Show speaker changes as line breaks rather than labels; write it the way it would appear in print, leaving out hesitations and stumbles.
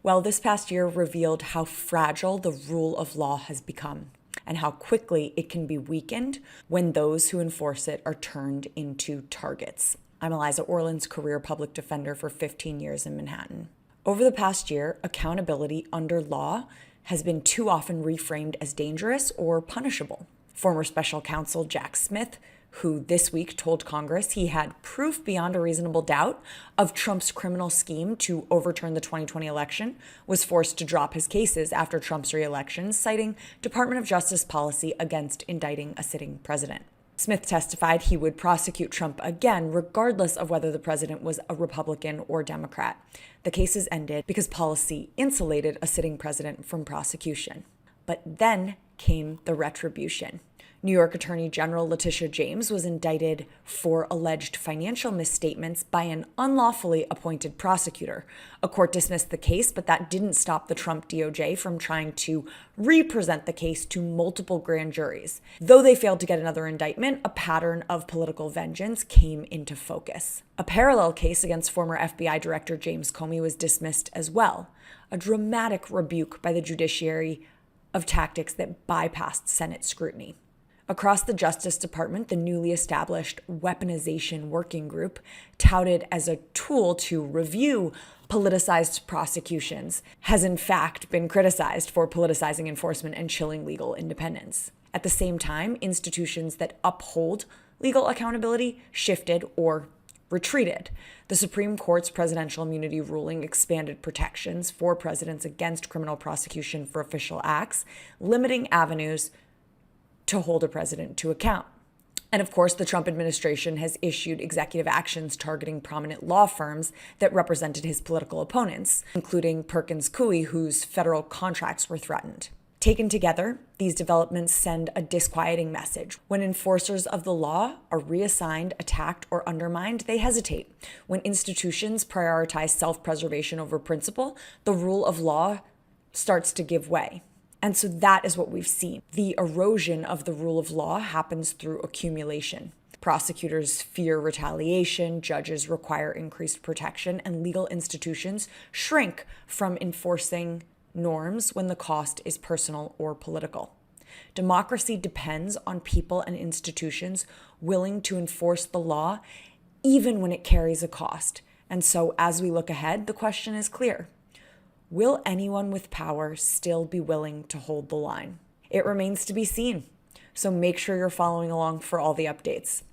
Well, this past year revealed how fragile the rule of law has become and how quickly it can be weakened when those who enforce it are turned into targets. I'm Eliza Orland's career public defender for 15 years in Manhattan. Over the past year, accountability under law has been too often reframed as dangerous or punishable. Former special counsel Jack Smith, who this week told Congress he had proof beyond a reasonable doubt of Trump's criminal scheme to overturn the 2020 election, was forced to drop his cases after Trump's re-election, citing Department of Justice policy against indicting a sitting president. Smith testified he would prosecute Trump again, regardless of whether the president was a Republican or Democrat. The cases ended because policy insulated a sitting president from prosecution. But then came the retribution. New York Attorney General Letitia James was indicted for alleged financial misstatements by an unlawfully appointed prosecutor. A court dismissed the case, but that didn't stop the Trump DOJ from trying to re-present the case to multiple grand juries. Though they failed to get another indictment, a pattern of political vengeance came into focus. A parallel case against former FBI Director James Comey was dismissed as well, a dramatic rebuke by the judiciary of tactics that bypassed Senate scrutiny. Across the Justice Department, the newly established Weaponization Working Group, touted as a tool to review politicized prosecutions, has in fact been criticized for politicizing enforcement and chilling legal independence. At the same time, institutions that uphold legal accountability shifted or retreated. The Supreme Court's presidential immunity ruling expanded protections for presidents against criminal prosecution for official acts, limiting avenues to hold a president to account. And of course, the Trump administration has issued executive actions targeting prominent law firms that represented his political opponents, including Perkins Coie, whose federal contracts were threatened. Taken together, these developments send a disquieting message. When enforcers of the law are reassigned, attacked, or undermined, they hesitate. When institutions prioritize self-preservation over principle, the rule of law starts to give way. And so that is what we've seen. The erosion of the rule of law happens through accumulation. Prosecutors fear retaliation, judges require increased protection, and legal institutions shrink from enforcing norms when the cost is personal or political. Democracy depends on people and institutions willing to enforce the law, even when it carries a cost. And so as we look ahead, the question is clear. Will anyone with power still be willing to hold the line? It remains to be seen. So make sure you're following along for all the updates.